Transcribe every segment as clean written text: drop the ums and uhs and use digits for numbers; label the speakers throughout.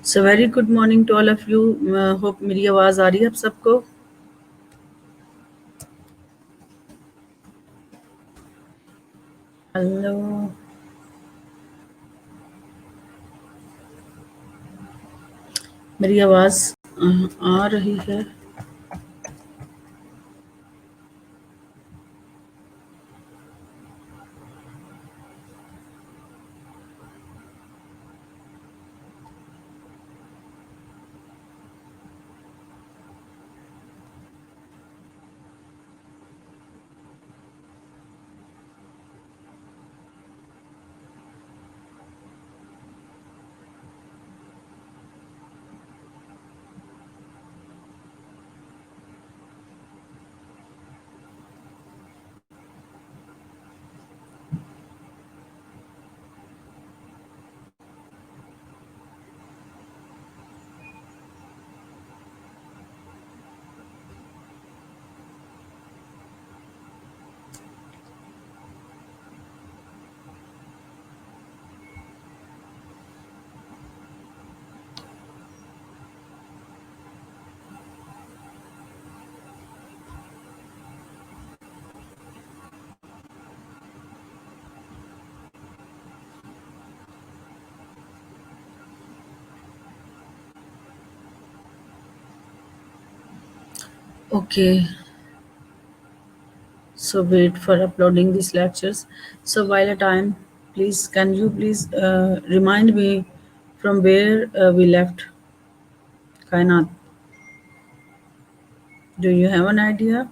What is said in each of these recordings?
Speaker 1: So very good morning to all of you. Hope मेरी आवाज़ आ रही है आप सबको। हेलो, मेरी आवाज़ आ रही है? Okay, so wait for uploading these lectures. So while a time, please, can you please remind me from where we left? Kainat, do you have an idea?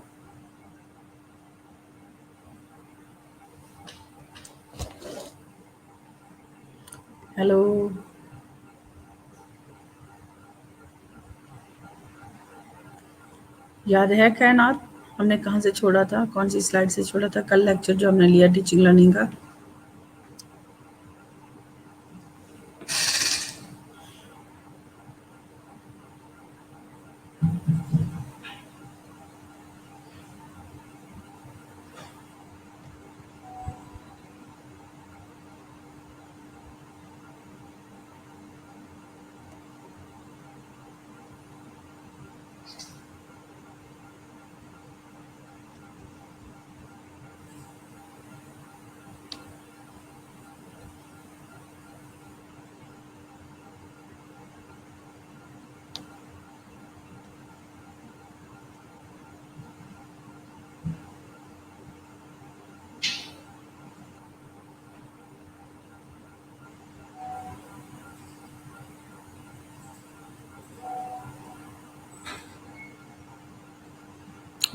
Speaker 1: Hello, याद है कायनात? हमने कहाँ से छोड़ा था, कौन सी स्लाइड से छोड़ा था कल लेक्चर जो हमने लिया टीचिंग लर्निंग का?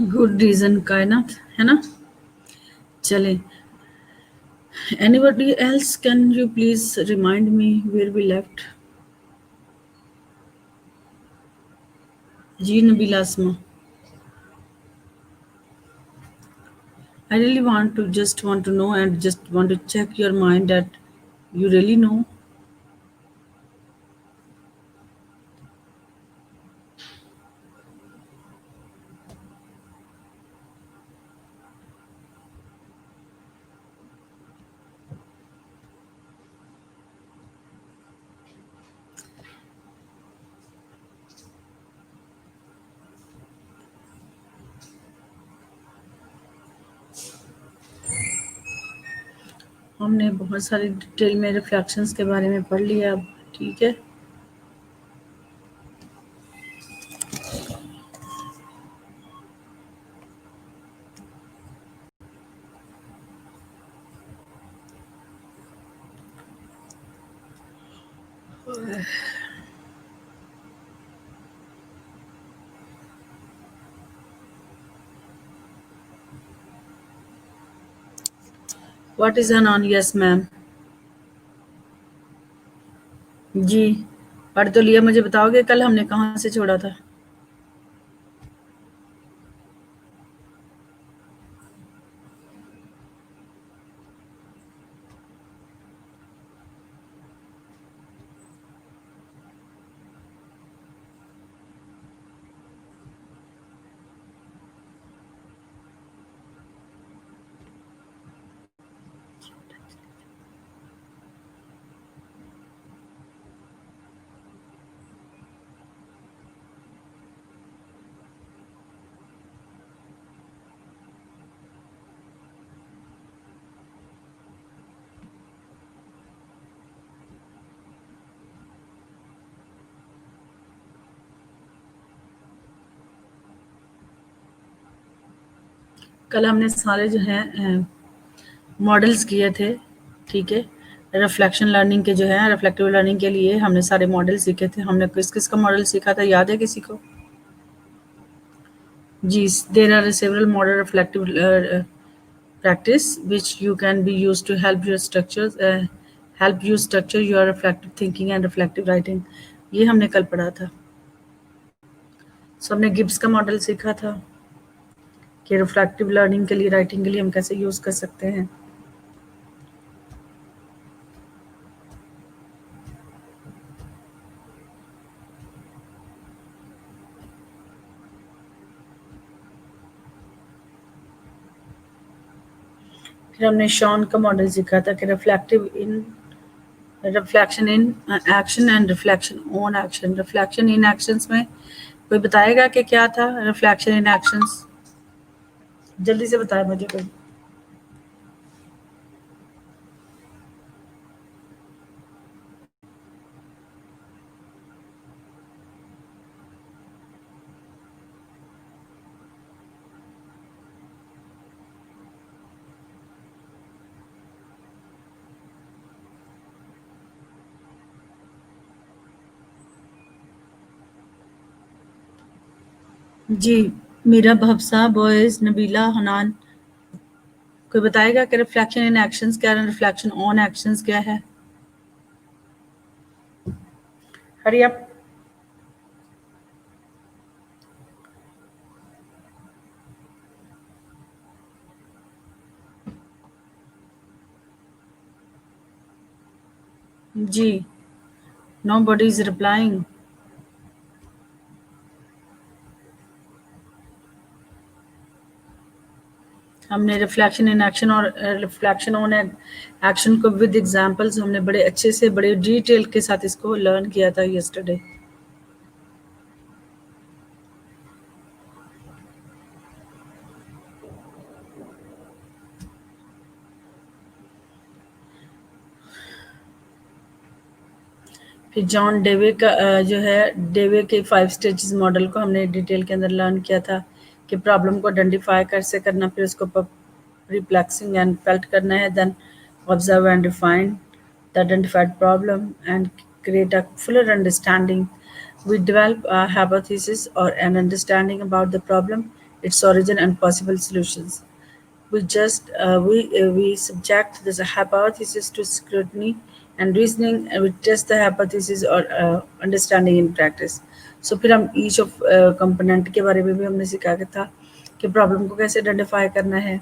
Speaker 1: गुड रीजन कायनात, है ना? चले, anybody else, can you please remind me where we left? Ji Nabila asma, I really want to know and just want to check your mind that you really know. हमने बहुत सारी detail में reflections के बारे में पढ़ लिया अब, ठीक है? What is an on? Yes ma'am. जी, पढ़ तो लिया, मुझे बताओगे कल हमने कहाँ से छोड़ा था? कल हमने सारे जो हैं मॉडल्स किए थे, ठीक है। रिफ्लेक्शन लर्निंग के जो है, रिफ्लेक्टिव लर्निंग के लिए हमने सारे मॉडल सीखे थे। हमने किस किस का मॉडल सीखा था, याद है किसी को? जी, there are several model reflective practice which you can be used to help you structure your reflective thinking and reflective writing। ये हमने कल पढ़ा था। सो हमने गिब्स का मॉडल सीखा था कि रिफ्लेक्टिव लर्निंग के लिए, राइटिंग के लिए हम कैसे यूज कर सकते हैं। फिर हमने शॉन का मॉडल सीखा था कि reflection in action and reflection on action. Reflection in actions में कोई बताएगा कि क्या था रिफ्लेक्शन इन एक्शंस? जल्दी से बताए मुझे कोई। जी, मीरा, भवसा, बॉयज, नबीला, हनान, कोई बताएगा कि रिफ्लेक्शन इन एक्शंस क्या है, रिफ्लेक्शन ऑन एक्शंस क्या है? Hurry up. जी, nobody is replying। हमने रिफ्लेक्शन इन एक्शन और रिफ्लेक्शन ऑन एक्शन को विद एग्जांपल्स हमने बड़े अच्छे से, बड़े डिटेल के साथ इसको लर्न किया था यस्टरडे। फिर जॉन डेवे का जो है, डेवे के 5 स्टेजेस मॉडल को हमने डिटेल के अंदर लर्न किया था कि प्रॉब्लम को आइडेंटिफाई कैसे करना, फिर उसको रिफ्लेक्सिंग एंड फेल्ट करना है, then observe and refine the identified problem and create a fuller understanding। We develop a hypothesis or an understanding about the problem, its origin, and possible solutions। We subject this hypothesis to scrutiny and reasoning, and we test the hypothesis or understanding in practice। So फिर हम each of component के बारे में भी हमने सीखा था कि प्रॉब्लम को कैसे आइडेंटिफाई करना है।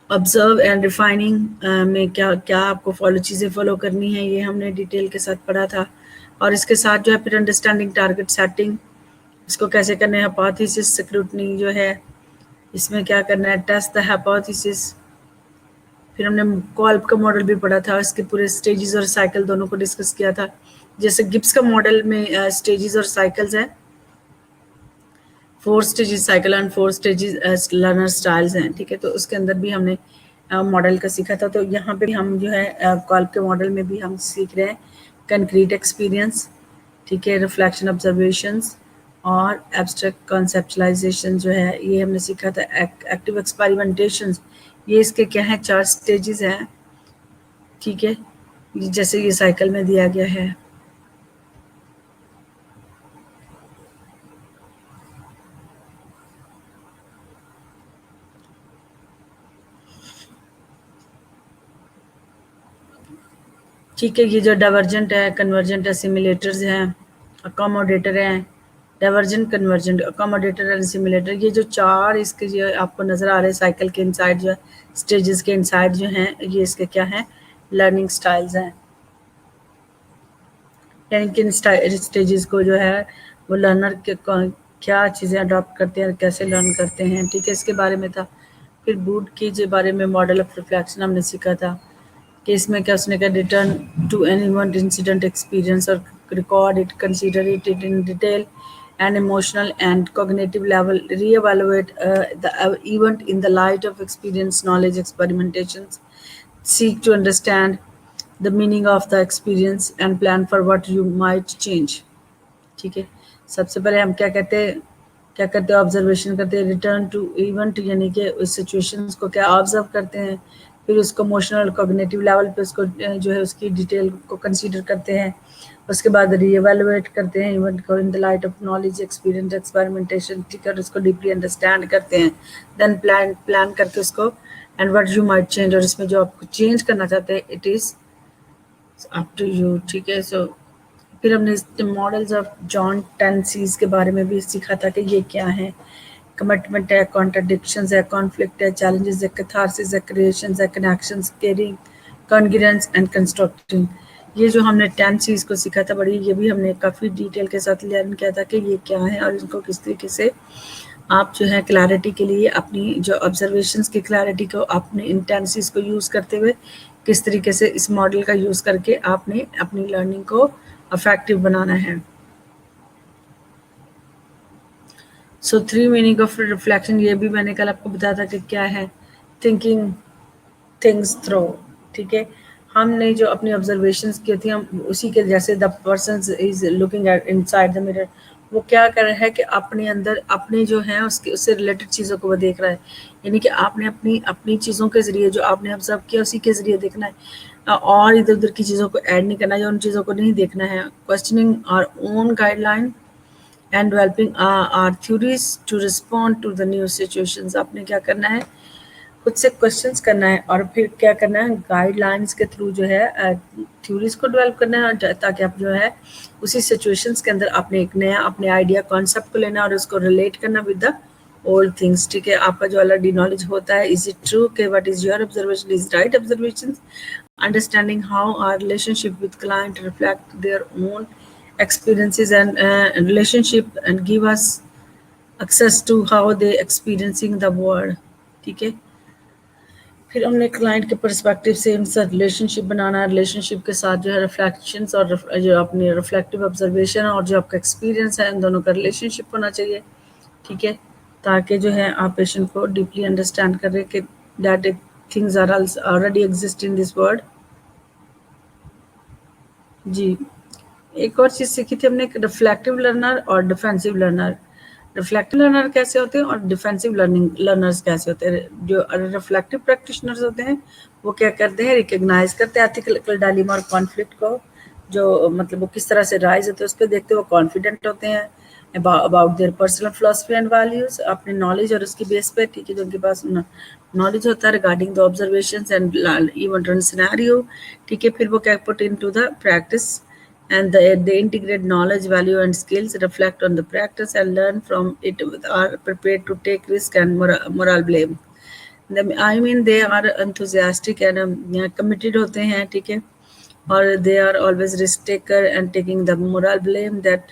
Speaker 1: ऑब्जर्व एंड रिफाइनिंग में क्या क्या आपको चीज़ें फॉलो करनी है, ये हमने डिटेल के साथ पढ़ा था। और इसके साथ जो है फिर अंडरस्टैंडिंग टारगेट सेटिंग, इसको कैसे करना है, हाइपोथेसिस स्क्रूटनी जो है, इसमें क्या करना है, टेस्ट द हाइपोथेसिस। फिर हमने कॉल्ब का मॉडल भी पढ़ा था, इसके पूरे स्टेजेस और साइकिल दोनों को डिस्कस किया था। जैसे गिब्स का मॉडल में स्टेजेस और साइकिल्स हैं, 4 stages cycle and 4 stages learner styles हैं, ठीक है। तो उसके अंदर भी हमने मॉडल का सीखा था। तो यहाँ पे भी हम जो है कॉल्ब के मॉडल में भी हम सीख रहे हैं कंक्रीट एक्सपीरियंस, ठीक है, रिफ्लेक्शन ऑब्जर्वेशंस और एब्स्ट्रैक्ट कॉन्सेप्चुलाइजेशन जो है ये हमने सीखा था। एक्टिव एक्सपेरिमेंटेशन, ये इसके क्या है, 4 स्टेजेस हैं, ठीक है, जैसे ये साइकिल में दिया गया है। ठीक है, ये जो डाइवर्जेंट है, कन्वर्जेंट है, सिमुलेटर्स हैं, अकोमोडेटर हैं। Divergent, convergent, accommodator and simulator, ये जो 4 इसके जो आपको नज़र आ रहे हैं साइकिल के इनसाइड जो है, स्टेजेस के इनसाइड जो हैं, ये इसके क्या हैं, लर्निंग स्टाइल्स हैं। यानी कि इन स्टेजेस को जो है वो लर्नर के क्या चीज़ें अडॉप्ट करते हैं और कैसे लर्न करते हैं, ठीक है, इसके बारे में था। फिर बूट की जो बारे में मॉडल ऑफ रिफ्लेक्शन हमने सीखा था कि इसमें क्या उसने कहा, return to any one incident experience और record it, consider it in detail and emotional and cognitive level, reevaluate the event in the light of experience, knowledge, experimentations, seek to understand the meaning of the experience and plan for what you might change. ठीक है, सबसे पहले हम क्या करते हैं, observation करते हैं, रिटर्न टू इवेंट यानी कि उस सिचुएशंस को क्या ऑब्जर्व करते हैं, फिर उसको इमोशनल कॉग्निटिव लेवल पे उसको जो है उसकी डिटेल को कंसीडर करते हैं, उसके बाद रीएवैल्यूएट करते हैं इवेंट को in the light of knowledge experience experimentation, ठीक है, उसको डीपली अंडरस्टैंड करते हैं, देन प्लान करके उसको and what you might change, और इसमें जो आप चेंज करना चाहते हैं it is up to you. ठीक है, सो फिर हमने मॉडल्स ऑफ जॉन 10 सीज के बारे में भी सीखा था कि ये क्या है, कमिटमेंट है, कॉन्ट्रडिक्शंस है, कॉन्फ्लिक्ट है, चैलेंजेस है, कैथारसिस है, क्रिएशंस है, connections, caring, congruence and constructing. ये जो हमने 10 सीज को सीखा था बड़ी, ये भी हमने काफ़ी डिटेल के साथ लर्न किया था कि ये क्या है और इनको किस तरीके से आप जो है क्लैरिटी के लिए अपनी जो ऑब्जर्वेशंस की क्लैरिटी को अपने इंटेंसिस को यूज़ करते हुए किस तरीके से इस मॉडल का यूज़ करके आपने अपनी लर्निंग को इफेक्टिव बनाना है। सो 3 मीनिंग ऑफ रिफ्लेक्शन, ये भी मैंने कल आपको बताया था कि क्या है, थिंकिंग थिंग्स थ्रो। ठीक है, हमने जो अपनी ऑब्जर्वेशंस की थी हम उसी के जैसे the person is looking at inside the mirror, वो क्या कर रहा है कि अपने अंदर अपने जो है उसके उससे रिलेटेड चीज़ों को वो देख रहा है, यानी कि आपने अपनी अपनी चीज़ों के ज़रिए जो आपने ऑब्जर्व किया उसी के ज़रिए देखना है, और इधर उधर की चीज़ों को ऐड नहीं करना है या उन चीज़ों को नहीं देखना है। Questioning our own guideline and developing our theories to respond to the new situations. आपने क्या करना है, खुद से क्वेश्चंस करना है और फिर क्या करना है, गाइडलाइंस के थ्रू जो है थ्योरीज को डेवलप करना है, ताकि आप जो है उसी सिचुएशंस के अंदर आपने एक नया अपने आइडिया कॉन्सेप्ट को लेना है और उसको रिलेट करना विद द ओल्ड थिंग्स। ठीक है, आपका जो ऑलरेडी नॉलेज होता है, इज इट ट्रू के what is your observation is right observation, understanding how our relationship with client reflect their own experiences and relationship and give us access to how they experiencing the world। ठीक है, फिर हमने client के perspective से उनसे relationship बनाना, relationship के साथ जो है रिफ्लेक्शंस और जो अपनी रिफ्लेक्टिव ऑब्जर्वेशन और जो आपका एक्सपीरियंस है इन दोनों का रिलेशनशिप होना चाहिए। ठीक है, ताकि जो है आप पेशेंट को डीपली अंडरस्टैंड करें कि that things are already exist in this world. जी, एक और चीज़ सीखी थी हमने, रिफ्लेक्टिव लर्नर और डिफेंसिव लर्नर। रिफ्लेक्टिव लर्नर कैसे होते हैं और डिफेंसिव लर्नर्स कैसे होते हैं। जो रिफ्लेक्टिव प्रैक्टिशनर्स होते हैं वो क्या करते हैं, रिकग्नाइज करते हैं एथिकल डायलेमा और कॉन्फ्लिक्ट को, जो मतलब वो किस तरह से राइज होते हैं उस पर देखते हैं, वो कॉन्फिडेंट होते हैं about their personal philosophy and values, अपने नॉलेज और उसकी बेस पे। ठीक है, जो उनके पास नॉलेज होता है regarding the observations and even run scenario. ठीक है, फिर वो क्या put into the practice and they integrate knowledge, value and skills, reflect on the practice and learn from it, are prepared to take risk and moral blame। I mean they are enthusiastic and committed होते हैं। ठीक है, और they are always risk taker and taking the moral blame that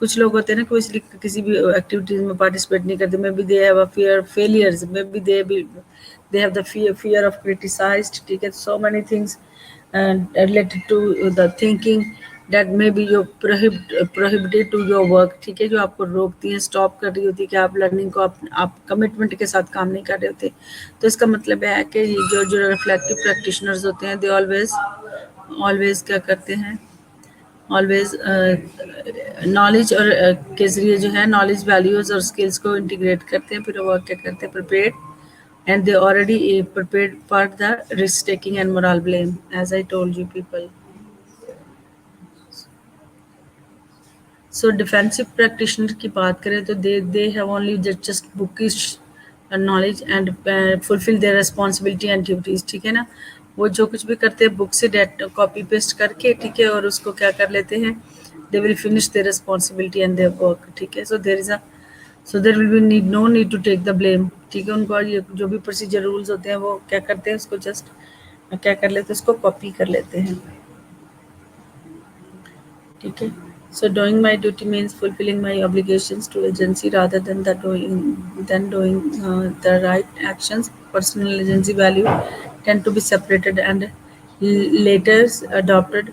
Speaker 1: कुछ लोग होते हैं ना कोई किसी भी एक्टिविटीज में पार्टिसिपेट नहीं करते, may be they have a fear failures, may be they have the fear of criticized. ठीक है, so many things related to the thinking that may be your prohibited to your work. ठीक है, जो आपको रोकती हैं, स्टॉप कर रही होती है कि आप लर्निंग को आप कमिटमेंट के साथ काम नहीं कर रहे होते। तो इसका मतलब है कि जो रिफ्लेक्टिव प्रैक्टिशनर्स होते हैं दे ऑलवेज क्या करते हैं, ऑलवेज नॉलेज और के ज़रिए जो है नॉलेज, वैल्यूज़ और स्किल्स को इंटीग्रेट करते हैं, फिर वो क्या करते हैं, prepared and they already prepared for the risk taking and moral blame, as I told you people। So defensive practitioner की बात करें तो they have only just bookish knowledge and fulfill their responsibility and duties। ठीक है ना, वो जो कुछ भी करते हैं बुक से कॉपी पेस्ट करके, ठीक है, और उसको क्या कर लेते हैं, they will finish their responsibility and their work। ठीक है, so there will be no need to take the blame। ठीक है, उनको ये जो भी प्रोसीजर रूल्स होते हैं वो क्या करते हैं, उसको जस्ट क्या कर लेते हैं, उसको कॉपी कर लेते हैं। ठीक है, so doing my duty means fulfilling my obligations to agency rather than doing the right actions। Personal agency value tend to be separated and later adopted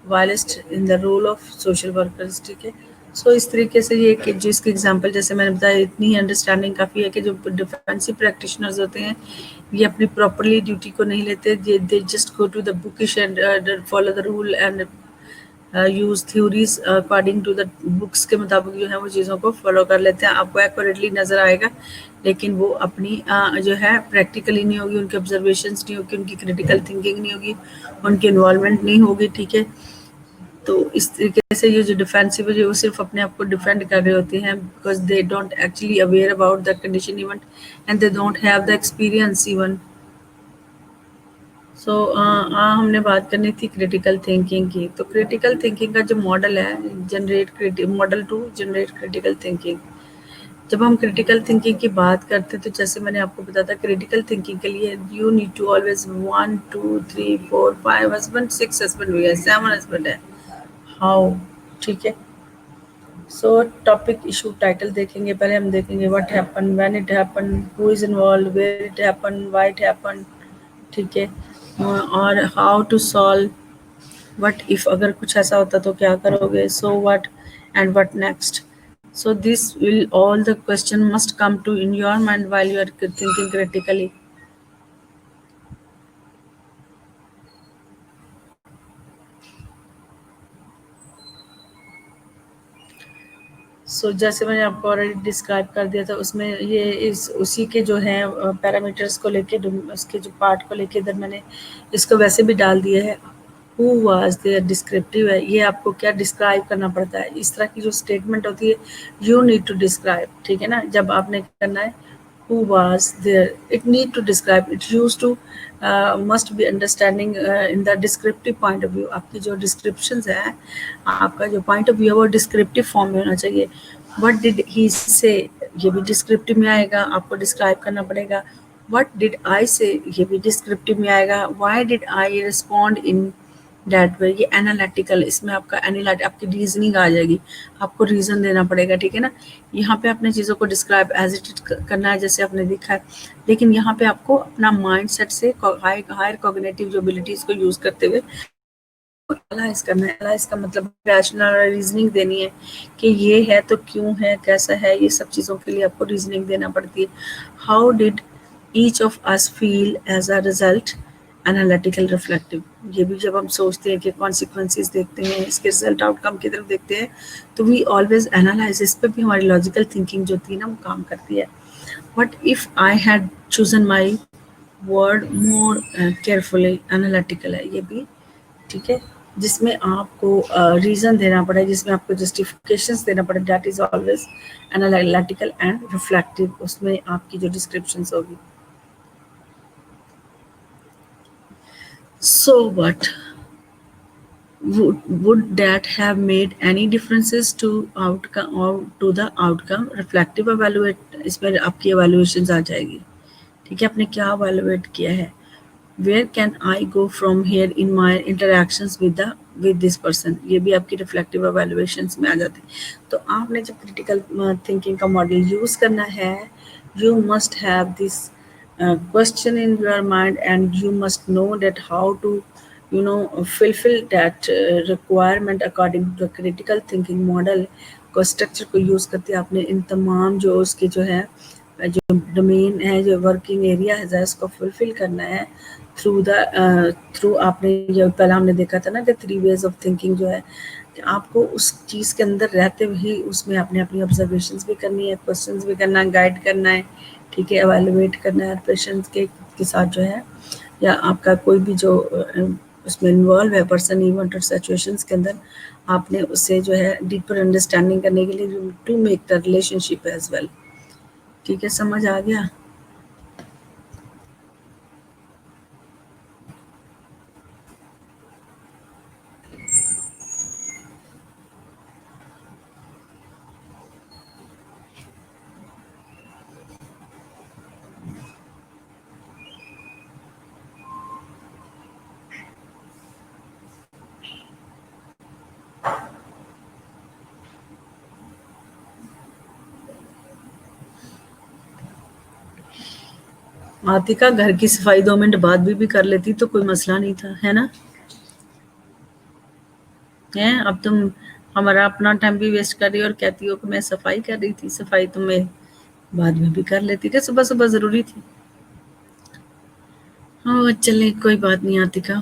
Speaker 1: whilst in the role of social workers। ठीक है, सो इस तरीके से ये कि जिसकी example जैसे मैंने बताया इतनी ही अंडरस्टैंडिंग काफ़ी है कि जो डिफेंसिव प्रैक्टिशनर्स होते हैं ये अपनी प्रॉपरली ड्यूटी को नहीं लेते, they just go to the bookish and follow the rule and use theories according to the books के मुताबिक जो है वो चीज़ों को फॉलो कर लेते हैं। आपको एक्यूरेटली नज़र आएगा, लेकिन वो अपनी जो है प्रैक्टिकली नहीं होगी, उनके ऑब्जर्वेशंस नहीं होगी, उनकी क्रिटिकल थिंकिंग नहीं होगी, उनकी इन्वॉल्वमेंट नहीं होगी। ठीक है, तो इस तरीके से ये जो डिफेंसिव है वो सिर्फ अपने आप को डिफेंड कर रहे होते हैं, because they don't actually aware about the condition even and they don't have the experience even. So हमने बात करनी थी क्रिटिकल थिंकिंग की। तो क्रिटिकल थिंकिंग का जो मॉडल है, generate model to generate critical thinking. जब हम क्रिटिकल थिंकिंग की बात करते हैं तो जैसे मैंने आपको बताया था, क्रिटिकल थिंकिंग के लिए you need to always 1 2 3 4 5 husband, 6 husband भी है, 7 हस्बैंड है, हाउ। ठीक है, सो टॉपिक इशू टाइटल देखेंगे। पहले हम देखेंगे what happen, when it happen, who is involve, where it happen, why it happen. ठीक है, और how to solve, what if, अगर कुछ ऐसा होता तो क्या करोगे, so what and what next. So this will all the question must come to in your mind while you are thinking critically. सो जैसे मैंने आपको ऑलरेडी डिस्क्राइब कर दिया था, उसमें ये इस उसी के जो है पैरामीटर्स को लेके, उसके जो पार्ट को लेके इधर मैंने इसको वैसे भी डाल दिया है। हु वाज देयर डिस्क्रिप्टिव है, ये आपको क्या डिस्क्राइब करना पड़ता है। इस तरह की जो स्टेटमेंट होती है यू नीड टू डिस्क्राइब, ठीक है ना। जब आपने करना है who was there, it need to describe, it used to must be understanding in the descriptive point of view। आपकी जो descriptions है, आपका जो point of view है वो descriptive form में होना चाहिए। what did he say, ये भी descriptive में आएगा, आपको describe करना पड़ेगा। what did I say, ये भी descriptive में आएगा। why did I respond in that way, ये एनालिटिकल, इसमें आपका एनालिट आपकी रीजनिंग आ जाएगी, आपको रीजन देना पड़ेगा। ठीक है ना, यहाँ पे अपने चीज़ों को डिस्क्राइब एज इट करना है जैसे आपने देखा है, लेकिन यहाँ पे आपको अपना माइंड सेट से हायर कॉग्निटिव जो एबिलिटीज़ को यूज़ करते हुए एनालाइज करना है। एनालाइज का मतलब रैशनल रीजनिंग देनी है कि ये है तो क्यों है, कैसा है, ये सब चीज़ों के लिए आपको रीजनिंग देना पड़ती है। How did each of us feel as a result, analytical reflective. ये भी जब हम सोचते हैं कि कॉन्सिक्वेंसेस देखते हैं, इसके रिजल्ट आउटकम की तरफ देखते हैं, तो वी ऑलवेज एनालाइज, इस पर भी हमारी लॉजिकल थिंकिंग जो थी ना वो काम करती है। But if I had chosen my word more carefully, analytical है ये भी। ठीक है, जिसमें आपको रीज़न देना पड़े, जिसमें आपको जस्टिफिकेशंस देना पड़े, that is always analytical and reflective, उसमें आपकी जो डिस्क्रिप्शंस होगी। So what would that have made any differences to outcome or to the outcome? Reflective evaluate, इसमें आपकी evaluations आ जाएगी। ठीक है, आपने क्या evaluate किया है। Where can I go from here in my interactions with this person, ये भी आपकी रिफ्लेक्टिव evaluations में आ जाती है। तो आपने जब क्रिटिकल थिंकिंग का मॉडल यूज करना है, you must have this question in your mind and you must know that how to fulfill that requirement according to the critical thinking model को स्ट्रक्चर को यूज करते आपने इन तमाम जो उसके जो है जो डोमेन है, जो वर्किंग एरिया है, उसको फुलफिल करना है थ्रू द थ्रू आपने जो पहला हमने देखा था ना कि 3 वेज ऑफ थिंकिंग जो है, कि आपको उस चीज़ के अंदर रहते हुए उसमें अपने अपनी ऑब्जर्वेशंस भी करनी है, क्वेश्चंस भी करना है, गाइड करना है। ठीक है, एवेलुएट करना है पेशेंट्स के साथ जो है, या आपका कोई भी जो उसमें इन्वॉल्व है पर्सन इवेंट और सिचुएशंस के अंदर, आपने उससे जो है डीपर अंडरस्टैंडिंग करने के लिए to make the relationship as well. ठीक है, समझ आ गया। आतिका, घर की सफाई 2 मिनट बाद भी कर लेती तो कोई मसला नहीं था, है ना। है अब तुम हमारा अपना टाइम भी वेस्ट कर रही हो और कहती हो कि मैं सफाई कर रही थी। सफाई तो मैं बाद में भी कर लेती थी, सुबह सुबह ज़रूरी थी। हाँ चलें, कोई बात नहीं आतिका।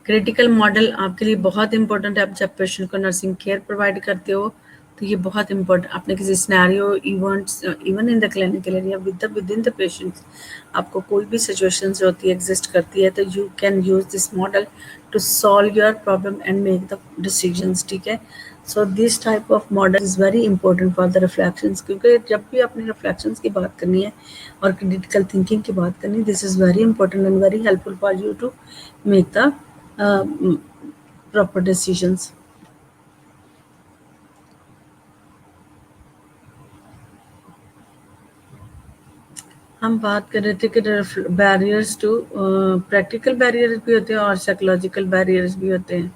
Speaker 1: क्रिटिकल मॉडल आपके लिए बहुत इंपॉर्टेंट है। आप जब पेशेंट को नर्सिंग केयर प्रोवाइड करते हो तो ये बहुत इंपॉर्टेंट। आपने किसी scenario events even in the clinical area with in the patients, आपको कोई भी सिचुएशन जो होती है एग्जिस्ट करती है, तो you can use this model to solve your problem and make the decisions. ठीक है, so this type of model is very important for the reflections, क्योंकि जब भी आपने रिफ्लेक्शंस की बात करनी है और क्रिटिकल थिंकिंग की बात करनी है, this is very important and very helpful for you to make the proper decisions. हम बात कर रहे थे कि बैरियर्स टू प्रैक्टिकल बैरियर्स भी होते हैं और साइकोलॉजिकल बैरियर्स भी होते हैं।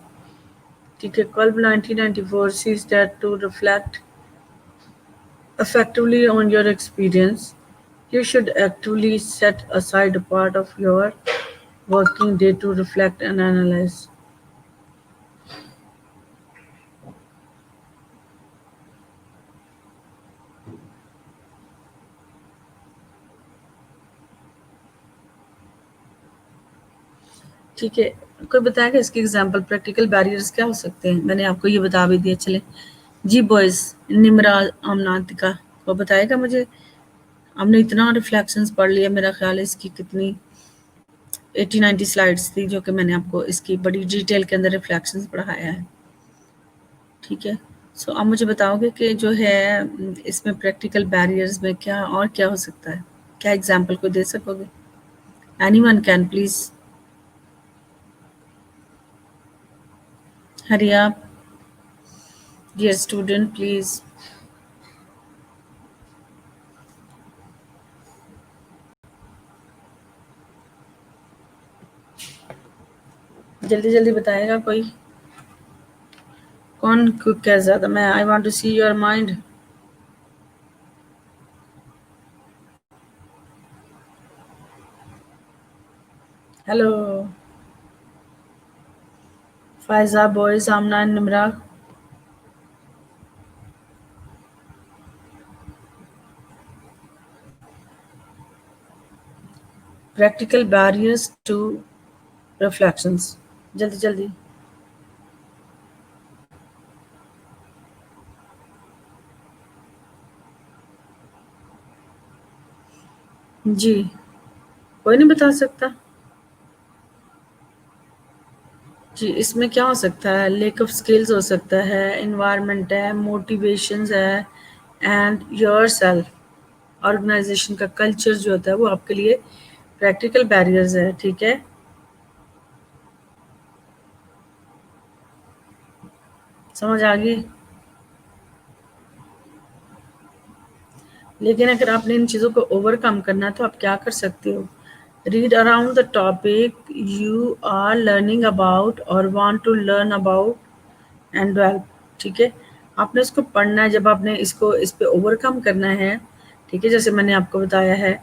Speaker 1: ठीक है, कॉल्ब 1994 sees that to reflect effectively on your experience, you should actively set aside a part of your working day to reflect and analyze. ठीक है, कोई बताएगा इसके एग्जाम्पल प्रैक्टिकल बैरियर्स क्या हो सकते हैं? मैंने आपको ये बता भी दिया। चले जी बॉयज़, निम्रा आमनातिका को बताएगा मुझे। हमने इतना रिफ्लेक्शंस पढ़ लिया, मेरा ख्याल है इसकी कितनी 80-90 स्लाइड्स थी, जो कि मैंने आपको इसकी बड़ी डिटेल के अंदर रिफ्लेक्शंस पढ़ाया है। ठीक है, सो आप मुझे बताओगे कि जो है इसमें प्रैक्टिकल बैरियर्स में क्या और क्या हो सकता है? क्या एग्जाम्पल को दे सकोगे? एनीवन कैन प्लीज हरी आप, डियर स्टूडेंट प्लीज। जल्दी जल्दी बताएगा कोई। कौन क्विक है ज़्यादा? मैं I want to see your mind. Hello Faiza, boys, Amna and Nimra. Practical barriers to reflections, जल्दी जल्दी। जी, कोई नहीं बता सकता। जी, इसमें क्या हो सकता है? लैक ऑफ स्किल्स हो सकता है, एनवायरनमेंट है, मोटिवेशंस है, एंड योरसेल्फ, ऑर्गेनाइजेशन का कल्चर जो होता है वो आपके लिए प्रैक्टिकल बैरियर्स है। ठीक है, समझ आ गई? लेकिन अगर आपने इन चीज़ों को ओवरकम करना है तो आप क्या कर सकते हो? Read around the topic you are learning about और want to learn about and develop. ठीक है, आपने इसको पढ़ना है जब आपने इसको इस पे ओवरकम करना है। ठीक है, जैसे मैंने आपको बताया है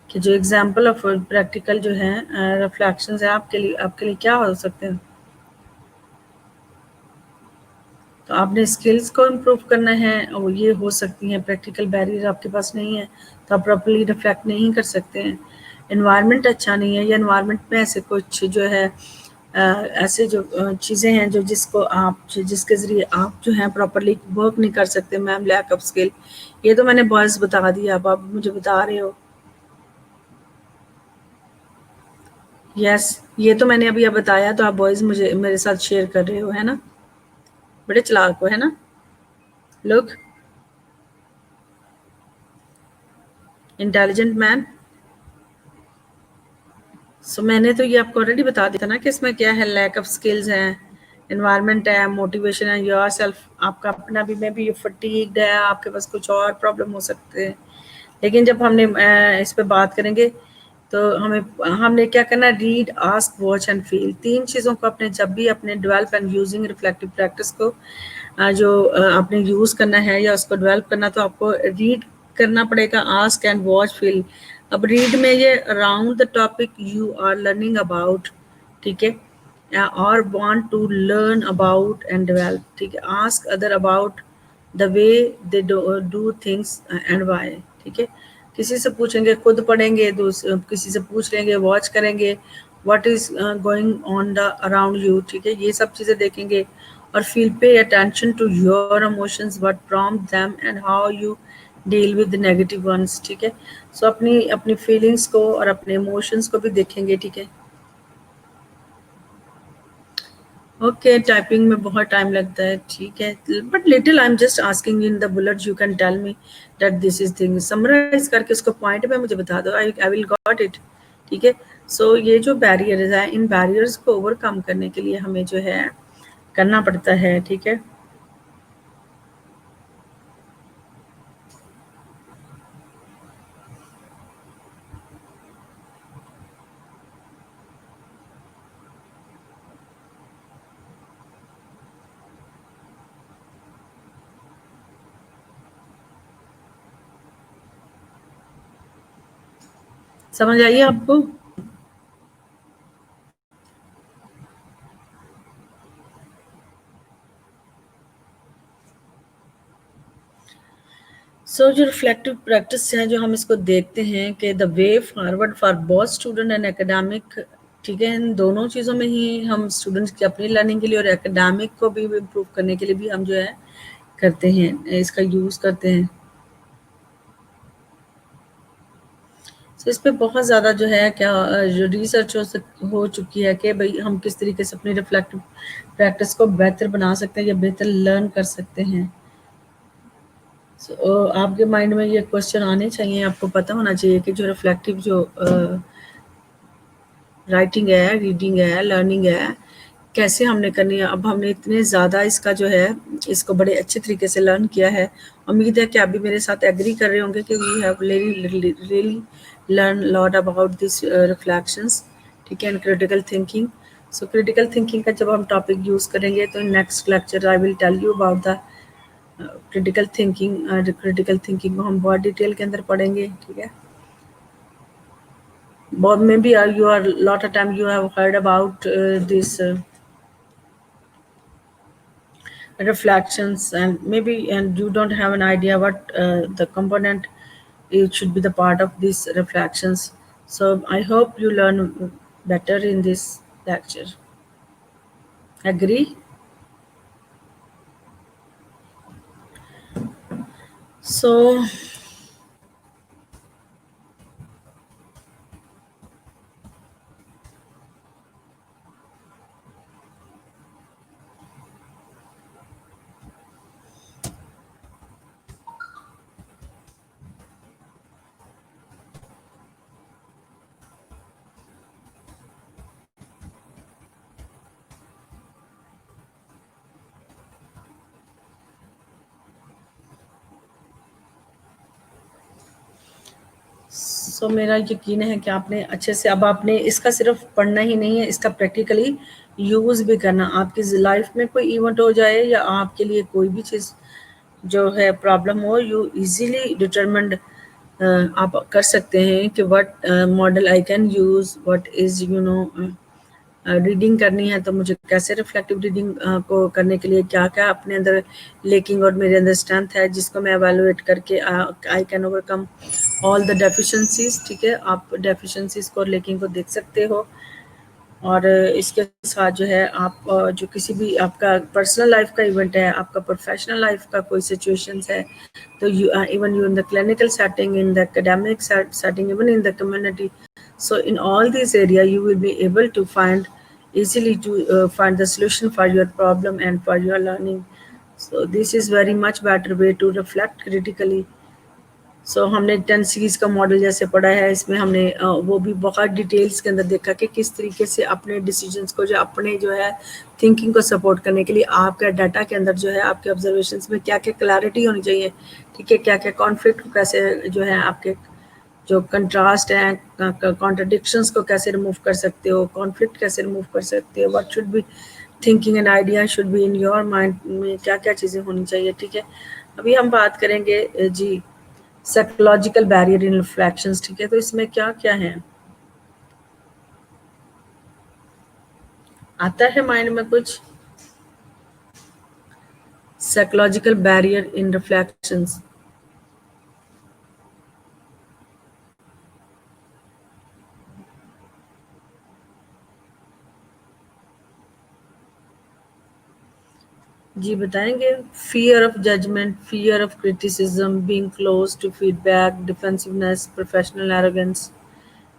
Speaker 1: कि जो एग्जांपल ऑफ प्रैक्टिकल जो है रिफ्लेक्शंस है आपके लिए क्या हो सकते हैं? तो आपने स्किल्स को इम्प्रूव करना है और ये हो सकती हैं। प्रैक्टिकल बैरियर आपके पास नहीं है तो आप प्रॉपर्ली रिफ्लेक्ट नहीं कर सकते हैं। एनवायरनमेंट अच्छा नहीं है या एनवायरनमेंट में ऐसे कुछ जो है ऐसे जो चीज़ें हैं जो जिसके ज़रिए आप जो हैं प्रॉपर्ली वर्क नहीं कर सकते। मैम लैक ऑफ स्किल, ये तो मैंने बॉयज़ बता दिया, अब आप मुझे बता रहे हो। यस, ये तो मैंने अभी अब बताया, तो आप बॉयज़ मुझे मेरे साथ शेयर कर रहे हो, है ना? बड़े चालाक हो, है ना? Look, intelligent man. सो मैंने तो ये आपको ऑलरेडी बता दिया था ना कि इसमें क्या है। लैक ऑफ स्किल्स हैं, एनवायरनमेंट है, मोटिवेशन है, योर सेल्फ, आपका अपना भी में भी फटीग्ड है, आपके पास कुछ और प्रॉब्लम हो सकते हैं। लेकिन जब हमने इस पे बात करेंगे तो हमने क्या करना है? Read, ask, watch and feel, तीन चीज़ों को अपने जब भी अपने develop and using reflective practice को जो आपने यूज़ करना है या उसको डेवलप करना, तो आपको रीड करना पड़ेगा, आस्क एंड वॉच फील। अब रीड में ये around the topic you are learning about, ठीक है, or want to learn about and develop, ठीक है. Ask other about the way they do things and why, ठीक है. किसी से पूछेंगे, खुद पढ़ेंगे, किसी से पूछ लेंगे, वॉच करेंगे, what is going on the around you, ठीक है. ये सब चीज़ें देखेंगे और feel pay attention to your emotions, what prompt them and how you deal with the negative ones, ठीक है. So अपनी अपनी feelings को और अपने emotions को भी देखेंगे, ठीक है. ओके, टाइपिंग में बहुत टाइम लगता है, ठीक है. But little I am just asking in the bullets, you can tell me that this is thing, summarise करके उसको पॉइंट में मुझे बता दो. आई विल गॉट इट, ठीक है. सो ये जो बैरियर्स है, इन बैरियर्स को ओवरकम करने के लिए हमें जो है करना पड़ता है, ठीक है. समझ आइए आपको? सो जो रिफ्लेक्टिव प्रैक्टिस है, जो हम इसको देखते हैं कि the way forward for both student and academic, ठीक है. इन दोनों चीज़ों में ही हम स्टूडेंट्स की अपनी लर्निंग के लिए और एकेडमिक को भी इम्प्रूव करने के लिए भी हम जो है करते हैं, इसका यूज़ करते हैं. तो इस पे बहुत ज़्यादा जो है क्या जो रिसर्च हो चुकी है कि भाई हम किस तरीके से अपनी रिफ्लेक्टिव प्रैक्टिस को बेहतर बना सकते हैं या बेहतर लर्न कर सकते हैं. सो आपके माइंड में ये क्वेश्चन आने चाहिए, आपको पता होना चाहिए कि जो रिफ्लेक्टिव जो राइटिंग है, रीडिंग है, लर्निंग है, कैसे हमने करनी है. अब हमने इतने ज़्यादा इसका जो है इसको बड़े अच्छे तरीके से लर्न किया है. उम्मीद है कि आप भी मेरे साथ एग्री कर रहे होंगे कि we have really learn lot about this reflections, ठीक है, and critical thinking. So critical thinking का जब हम टॉपिक यूज़ करेंगे तो next lecture I will tell you about the critical thinking. Critical thinking को हम बहुत डिटेल के अंदर पढ़ेंगे, ठीक है. But maybe you are lot of time you have heard about this reflections, and maybe and you don't have an idea what the component it should be the part of these reflections. So I hope you learn better in this lecture. Agree? So मेरा यकीन है कि आपने अच्छे से, अब आपने इसका सिर्फ पढ़ना ही नहीं है, इसका प्रैक्टिकली यूज़ भी करना. आपकी लाइफ में कोई इवेंट हो जाए या आपके लिए कोई भी चीज़ जो है प्रॉब्लम हो, यू इजीली डिटरमिन्ड आप कर सकते हैं कि what model I can use, what is you know reading करनी है तो मुझे कैसे रिफ्लेक्टिव रीडिंग को करने के लिए क्या क्या अपने अंदर लेकिंग और मेरे अंदर स्ट्रेंथ है जिसको मैं एवेलुएट करके I can overcome all the deficiencies, ठीक है. आप डेफिशिएंसीज को और लेकिंग को देख सकते हो. और इसके साथ जो है आप जो किसी भी आपका पर्सनल लाइफ का इवेंट है, आपका प्रोफेशनल लाइफ का कोई सिचुएशंस है, तो you even you in the clinical setting, in the academic setting, even in the community. So in all these area, you will be able to find easily to find the solution for your problem and for your learning. So this is very much better way to reflect critically. So हमने 10 series का model जैसे पढ़ा है, इसमें हमने वो भी बहुत डिटेल्स के अंदर देखा कि किस तरीके से अपने डिसीजंस को जो अपने जो है थिंकिंग को सपोर्ट करने के लिए आपका डाटा के अंदर जो है आपके ऑब्जर्वेशंस में क्या क्या क्लैरिटी होनी चाहिए, ठीक है, क्या क्या कॉन्फ्लिक्ट कैसे जो है आपके जो कंट्रास्ट है, कॉन्ट्रडिक्शंस को कैसे रिमूव कर सकते हो, कॉन्फ्लिक्ट कैसे रिमूव कर सकते हो, what should be thinking and idea should be in your mind में क्या क्या चीज़ें होनी चाहिए, ठीक है. अभी हम बात करेंगे जी साइकोलॉजिकल बैरियर इन रिफ्लेक्शंस, ठीक है. तो इसमें क्या क्या है, आता है माइंड में कुछ? Psychological barrier in reflections. जी बताएंगे। Fear of judgement, fear of criticism, being close to feedback, defensiveness, professional arrogance.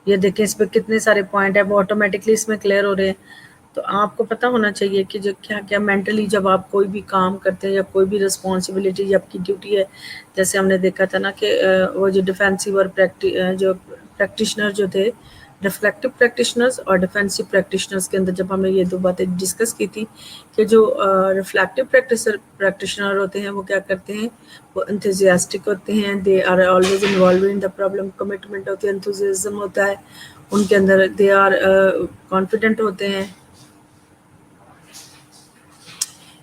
Speaker 1: ये देखें, इस पे कितने सारे पॉइंट है, वो ऑटोमेटिकली इसमें क्लियर हो रहे हैं। तो आपको पता होना चाहिए कि जो क्या क्या मेंटली जब आप कोई भी काम करते हैं या कोई भी रिस्पॉन्सिबिलिटी या आपकी ड्यूटी है, जैसे हमने देखा था ना कि वो जो डिफेंसिव और जो प्रैक्टिशनर जो थे, रिफ्लेक्टिव प्रैक्टिशनर्स और डिफेंसिव प्रैक्टिशनर्स के अंदर जब हमने ये दो बातें डिस्कस की थी कि जो रिफ्लेक्टिव प्रैक्टिशनर होते हैं वो क्या करते हैं, वो इंथुजियास्टिक होते हैं, they are always involve in the problem, commitment होती है, इंथुजियाज्म होता है उनके अंदर, दे आर कॉन्फिडेंट होते हैं।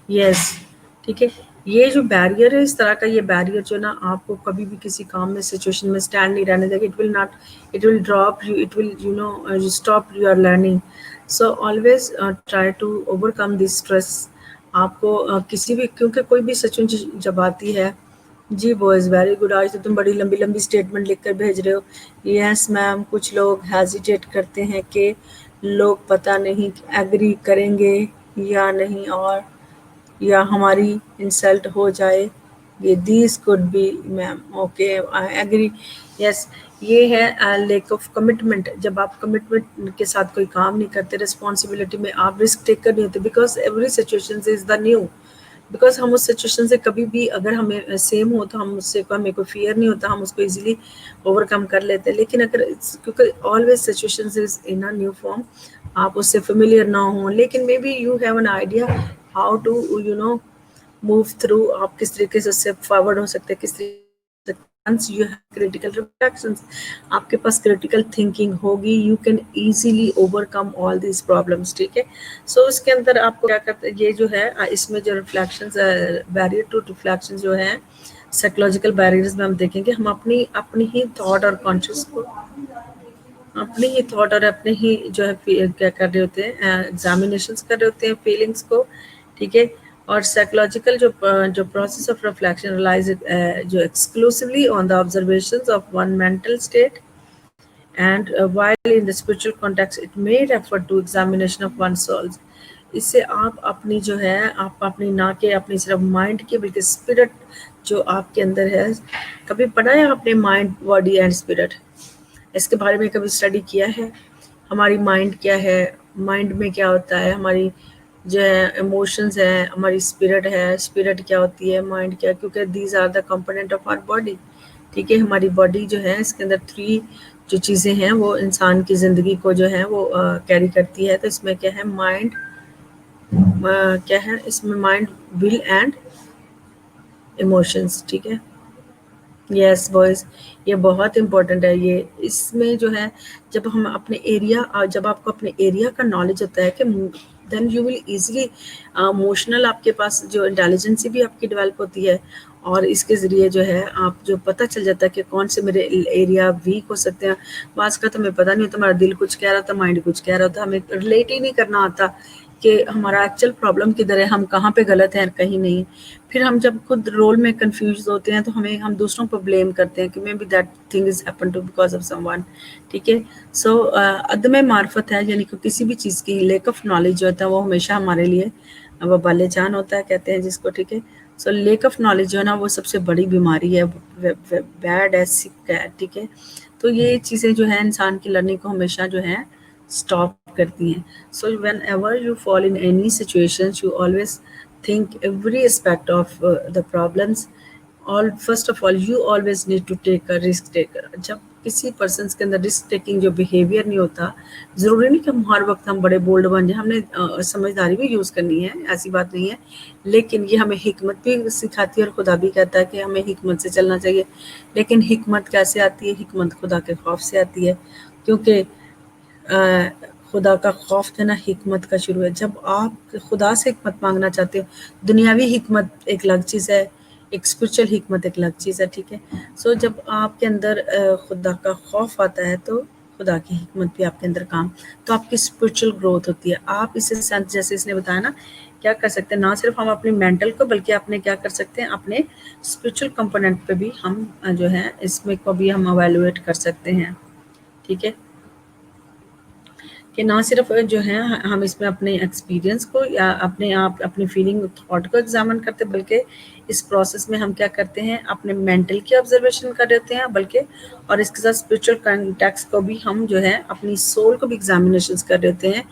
Speaker 1: यस, ठीक है। ये जो बैरियर है, इस तरह का ये बैरियर जो ना आपको कभी भी किसी काम में सिचुएशन में स्टैंड नहीं रहने देगा। It will not, it will drop you, it will stop your learning. So always try to overcome this stress. आपको किसी भी, क्योंकि कोई भी सिचुएशन जब आती है, जी बॉयज वेरी गुड, आज तो तुम बड़ी लंबी लंबी स्टेटमेंट लिख कर भेज रहे हो। यस मैम, कुछ लोग हेजिटेट करते हैं कि लोग पता नहीं एग्री करेंगे या नहीं, और या हमारी इंसल्ट हो जाए, ये this could be ma'am, okay I agree. Yes, ये है लैक ऑफ कमिटमेंट। जब आप कमिटमेंट के साथ कोई काम नहीं करते, रिस्पॉन्सिबिलिटी में आप रिस्क टेकर नहीं होते, because every situation is the new. Because हम उस सिचुएशन से कभी भी अगर हमें सेम हो तो हम उससे हमें कोई फियर नहीं होता, हम उसको इजीली ओवरकम कर लेते हैं। लेकिन अगर क्योंकि always situation is in a new form, आप उससे फेमिलियर ना हो, लेकिन may be you have an idea how to move through, आप किस तरीके से उससे फॉरवर्ड हो सकते हैं, किस तरीके यू हैव क्रिटिकल रिफ्लेक्शंस, आपके पास क्रिटिकल थिंकिंग होगी, you can easily overcome all these problems. ठीक है। सो इसके अंदर आपको क्या करते हैं, ये जो है इसमें जो रिफ्लेक्शंस, बैरियर टू रिफ्लेक्शन जो है, साइकोलॉजिकल बैरियर्स में हम देखेंगे, हम अपनी अपनी ही थॉट और कॉन्शियस को, अपने ही थॉट और अपने ही जो है क्या कर रहे होते हैं, एग्जामिनेशन कर रहे होते हैं फीलिंग्स को। ठीक है। और साइकोलॉजिकल जो प्रोसेस ऑफ रिफ्लेक्शन रिलाइज जो exclusively on the observations of one mental state, and while in the spiritual context it may refer to examination of one's souls। इससे आप अपनी जो है, आप अपनी ना के अपनी सिर्फ माइंड की, बल्कि स्पिरिट जो आपके अंदर है, कभी पढ़ा है आपने माइंड, बॉडी एंड स्पिरिट, इसके बारे में कभी स्टडी किया है? हमारी माइंड क्या है, माइंड में क्या होता है, हमारी जो है इमोशंस है, हमारी स्पिरिट है, स्पिरिट क्या होती है, माइंड क्या, क्योंकि these are the component of our body. ठीक है। हमारी बॉडी जो है, इसके अंदर 3 जो चीज़ें हैं वो इंसान की ज़िंदगी को जो है वो कैरी करती है। तो इसमें क्या है, माइंड, क्या है इसमें, माइंड, विल एंड इमोशंस। ठीक है। यस बॉयज, ये बहुत इम्पोर्टेंट है। ये इसमें जो है, जब हम अपने एरिया, जब आपको अपने एरिया का नॉलेज होता है कि then you will easily emotional, आपके पास जो इंटेलिजेंसी भी आपकी डेवलप होती है, और इसके ज़रिए जो है आप जो पता चल जाता है कि कौन से मेरे एरिया वीक हो सकते हैं। बात का तो हमें पता नहीं होता, हमारा दिल कुछ कह रहा था, माइंड कुछ कह रहा था, हमें रिलेट ही नहीं करना आता कि हमारा एक्चुअल प्रॉब्लम किधर है, हम कहाँ पे गलत हैं, कहीं नहीं। फिर हम जब खुद रोल में कंफ्यूज होते हैं तो हम दूसरों पर ब्लेम करते हैं कि may be that thing is happen to because of someone. ठीक है। सो अदम मार्फत है, यानी कि किसी भी चीज़ की लेक ऑफ नॉलेज जो होता है वो हमेशा हमारे लिए वबाले जान होता है, कहते हैं जिसको। ठीक है। सो लेक ऑफ नॉलेज जो है ना, वो सबसे बड़ी बीमारी है, बैड है, सिक है। ठीक है। तो ये चीज़ें जो है इंसान की लर्निंग को हमेशा जो है स्टॉप करती हैं। So when ever you fall in any situation, you always think every aspect of the problems, all first of all you always need to take a risk taker। जब किसी पर्सन के अंदर रिस्क टेकिंग जो behaviour नहीं होता, ज़रूरी नहीं कि हम हर वक्त हम बड़े बोल्ड बन जाए, हमने समझदारी भी यूज़ करनी है, ऐसी बात नहीं है, लेकिन ये हमें हिकमत भी सिखाती है, और खुदा भी कहता है कि हमें हिकमत से चलना चाहिए। लेकिन हिकमत कैसे आती है? हिकमत खुदा के खौफ से आती है, क्योंकि खुदा का खौफ जो है ना, हिकमत का शुरू है। जब आप खुदा से हिकमत मांगना चाहते हो, दुनियावी हिकमत एक अलग चीज़ है, एक स्पिरिचुअल हिकमत एक अलग चीज़ है। ठीक है। सो जब आपके अंदर खुदा का खौफ आता है, तो खुदा की हिकमत भी आपके अंदर काम, तो आपकी स्पिरिचुअल ग्रोथ होती है। आप इसे सेंस जैसे इसने बताया ना, क्या कर सकते हैं, ना सिर्फ हम अपनी मेंटल को बल्कि अपने क्या कर सकते हैं, अपने स्पिरिचुअल कंपोनेंट पे भी हम जो है इसमें को भी हम अवेलुएट कर सकते हैं। ठीक है, कि ना सिर्फ जो है हम इसमें अपने एक्सपीरियंस को या अपने आप अपनी फीलिंग थॉट को एग्जामिन करते, बल्कि इस प्रोसेस में हम क्या करते हैं, अपने मेंटल की ऑब्जर्वेशन कर देते हैं, बल्कि और इसके साथ स्पिरिचुअल कॉन्टेक्स्ट को भी हम जो है अपनी सोल को भी एग्जामिनेशन कर देते हैं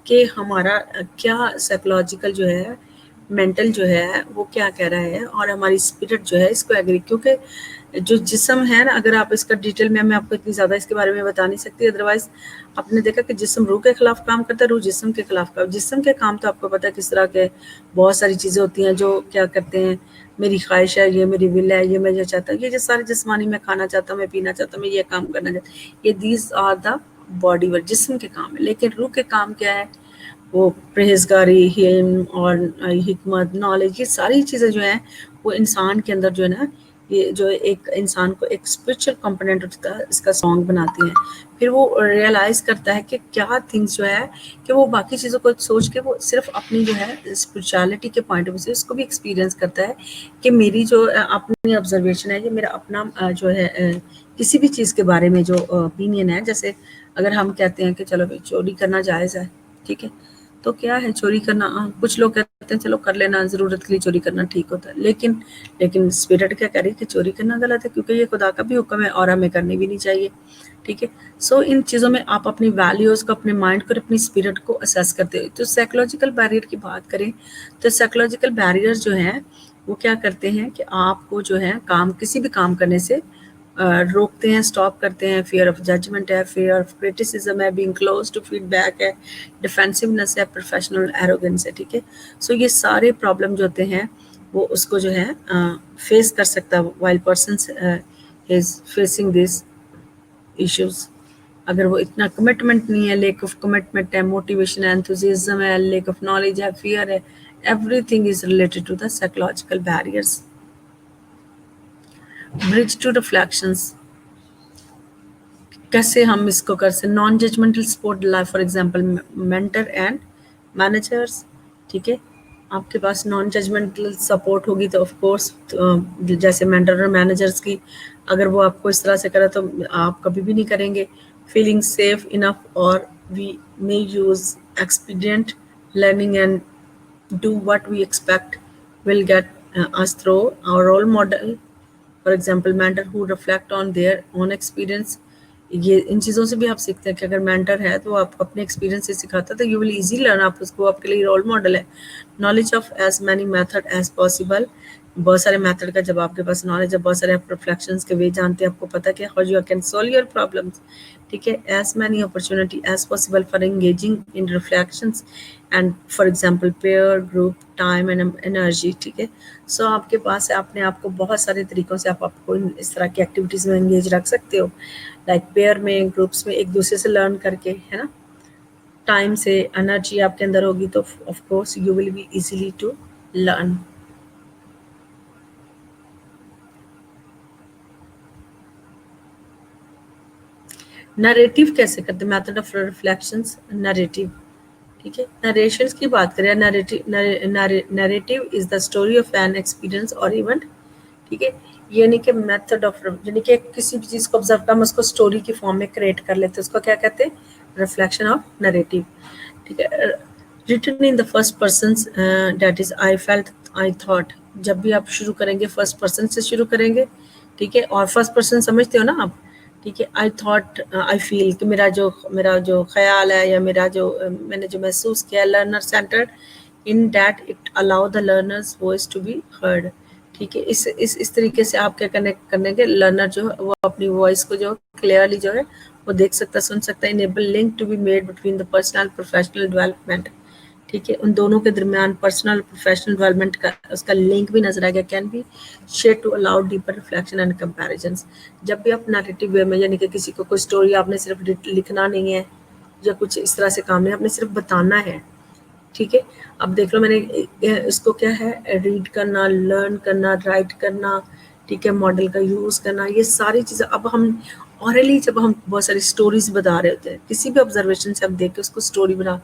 Speaker 1: कि हमारा क्या साइकोलॉजिकल जो है, मेंटल जो है वो क्या कह रहा है, और हमारी स्पिरिट जो है इसको एग्री, क्योंकि जो जिस्म है ना, अगर आप इसका डिटेल में, मैं आपको इतनी ज़्यादा इसके बारे में बता नहीं सकती, अदरवाइज आपने देखा कि जिस्म रूह के खिलाफ काम करता है, रूह जिस्म के खिलाफ काम। जिस्म के काम तो आपको पता है किस तरह के, बहुत सारी चीज़ें होती हैं जो क्या करते हैं, मेरी ख्वाहिश है, ये मेरी विल है, ये मैं ये चाहता हूँ, ये जो सारे जिस्मानी, मैं खाना चाहता हूँ, मैं पीना चाहता हूँ, मैं ये काम करना चाहता हूँ, ये these are the body work, जिस्म के काम है। लेकिन रूह के काम क्या है, वो परहेजगारी, हिल्म और हिकमत, नॉलेज, ये सारी चीज़ें जो हैं वो इंसान के अंदर जो है ना, ये जो एक इंसान को एक स्पिरिचुअल कंपोनेंट इसका सॉन्ग बनाती हैं। फिर वो रियलाइज़ करता है कि क्या थिंग्स जो है, कि वो बाकी चीज़ों को सोच के वो सिर्फ अपनी जो है स्पिरिचुअलिटी के पॉइंट ऑफ व्यू से उसको भी एक्सपीरियंस करता है कि मेरी जो अपनी ऑब्जर्वेशन है, ये मेरा अपना जो है किसी भी चीज़ के बारे में जो ओपिनियन है। जैसे अगर हम कहते हैं कि चलो भाई चोरी करना जायज़ है, ठीक है, तो क्या है चोरी करना, कुछ लोग कहते हैं चलो कर लेना, ज़रूरत के लिए चोरी करना ठीक होता है, लेकिन स्पिरिट क्या कह रही है कि चोरी करना गलत है, क्योंकि ये खुदा का भी हुक्म है और हमें करनी भी नहीं चाहिए। ठीक है, सो इन चीज़ों में आप अपनी वैल्यूज़ को, अपने माइंड को, अपनी स्पिरिट को असेस करते हो। तो साइकोलॉजिकल बैरियर की बात करें तो साइकोलॉजिकल बैरियर जो हैं वो क्या करते हैं कि आपको जो है काम, किसी भी काम करने से रोकते हैं, स्टॉप करते हैं। फियर ऑफ जजमेंट है, फियर ऑफ क्रिटिसिज्म है, बीइंग क्लोज टू फीडबैक है, डिफेंसिवनेस है, प्रोफेशनल एरोगेंस है। ठीक है, सो ये सारे प्रॉब्लम जो होते हैं वो उसको जो है फेस कर सकता है while person is facing this issues. अगर वो इतना कमिटमेंट नहीं है, लेक ऑफ कमिटमेंट है, मोटिवेशन है, एंथुसियाज्म है, लेक ऑफ नॉलेज है, फियर है, everything is related to the psychological barriers. Bridge to reflections, कैसे हम इसको कर सकते, non judgmental support life, for example mentor and managers. ठीक है, आपके पास नॉन जजमेंटल सपोर्ट होगी तो ऑफ कोर्स जैसे मेंटर और मैनेजर्स की, अगर वो आपको इस तरह से करे तो आप कभी भी नहीं करेंगे। फीलिंग सेफ इनफ और we may use expedient learning and do what we expect will get us through our role model, for example mentor who reflect on their own experience। ये इन चीज़ों से भी आप सीखते हैं कि अगर मेंटर है तो आप अपने एक्सपीरियंस से सिखाता है तो यू विल इजी लर्न, आप उसको आपके लिए रोल मॉडल है। Knowledge of as many method as possible, बहुत सारे मेथड का जब आपके पास नॉलेज है, बहुत सारे आप रिफ्लेक्शंस के वे जानते हैं, आपको पता है how you can solve your problems. ठीक है, as many opportunity as possible for engaging in reflections and for example pair group time and energy. ठीक है, सो आपके पास है, अपने आप को बहुत सारे तरीक़ों से आप आपको इस तरह की एक्टिविटीज़ में एंगेज रख सकते हो, लाइक पेयर में, ग्रुप्स में, एक दूसरे से लर्न करके, है ना। टाइम से एनर्जी आपके अंदर होगी तो of course you will be easily to learn. Narrative कैसे करते, मेथड ऑफ रिफ्लेक्शंस, नरेटिव। ठीक है, नरेशंस की बात करें, narrative is the story of an experience और इवेंट। ठीक है, यानी कि मेथड ऑफ, यानी कि किसी भी चीज़ को ऑब्जर्व कर हम उसको स्टोरी की फॉर्म में क्रिएट कर लेते हैं, उसको क्या कहते हैं, रिफ्लेक्शन ऑफ नरेटिव। ठीक है, written in the first person, that is I felt, I thought. जब भी आप शुरू करेंगे फर्स्ट पर्सन से शुरू करेंगे। ठीक है, और फर्स्ट पर्सन समझते हो ना आप। ठीक है, आई थॉट, आई फील, कि मेरा जो ख्याल है या मेरा जो मैंने जो महसूस किया, learner centred in that it allow the learner's voice to be heard. ठीक है, इस तरीके से आप क्या कनेक्ट करने के, लर्नर जो है वो अपनी वॉइस को जो क्लियरली जो है वो देख सकता, सुन सकता है। Enable link to be made between the personal professional development. ठीक है, उन दोनों के दरमियान पर्सनल प्रोफेशनल डेवलपमेंट का उसका लिंक भी नजर आएगा। Can be share to allow deeper reflection and comparisons. जब भी आप नैरेटिव वे में, यानी कि किसी को कोई स्टोरी आपने सिर्फ लिखना नहीं है या कुछ इस तरह से काम नहीं, आपने सिर्फ बताना है। ठीक है, अब देख लो, मैंने इसको क्या है, रीड करना, लर्न करना, राइट करना, ठीक है, मॉडल का यूज़ करना, ये सारी चीज़ें अब हम ऑरली जब हम बहुत सारी स्टोरीज बता रहे होते हैं, किसी भी ऑब्जर्वेशन से हम देख के उसको स्टोरी बना,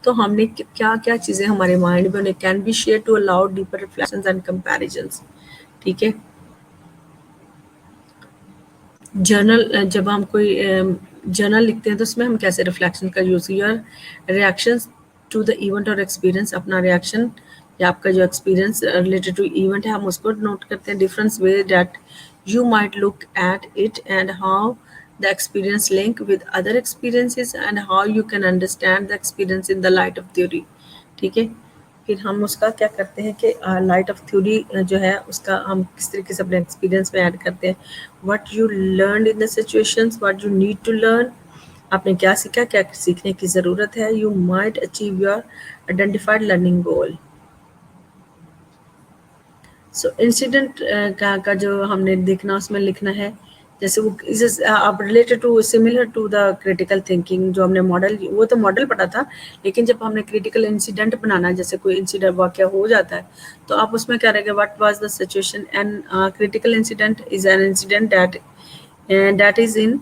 Speaker 1: तो हमने क्या क्या चीज़ें हमारे माइंड में उन्हें can be share to allow deeper reflections and comparisons. ठीक है। जर्नल जब हम कोई जर्नल लिखते हैं तो उसमें हम कैसे रिफ्लेक्शन का use, your reactions to the event और एक्सपीरियंस, अपना रिएक्शन या आपका जो एक्सपीरियंस रिलेटेड टू इवेंट है हम उसको नोट करते हैं। Difference way that you might look at it and how the experience link with other experiences and how you can understand the experience in the light of theory. ठीक है। फिर हम उसका क्या करते हैं कि लाइट ऑफ थ्योरी जो है उसका हम किस तरीके से अपने एक्सपीरियंस में ऐड करते हैं। What you learn in the situations, what you need to learn, आपने क्या सीखा, क्या सीखने की ज़रूरत है। You might achieve your identified learning goal. So incident का जो हमने देखना उसमें लिखना है, जैसे वो आप related to similar to the critical thinking जो हमने मॉडल, वो तो मॉडल पढ़ा था, लेकिन जब हमने क्रिटिकल इंसिडेंट बनाना, जैसे कोई इंसिडेंट वाक़या हो जाता है तो आप उसमें क्या रहेगा, what was the situation and critical incident is an incident that is in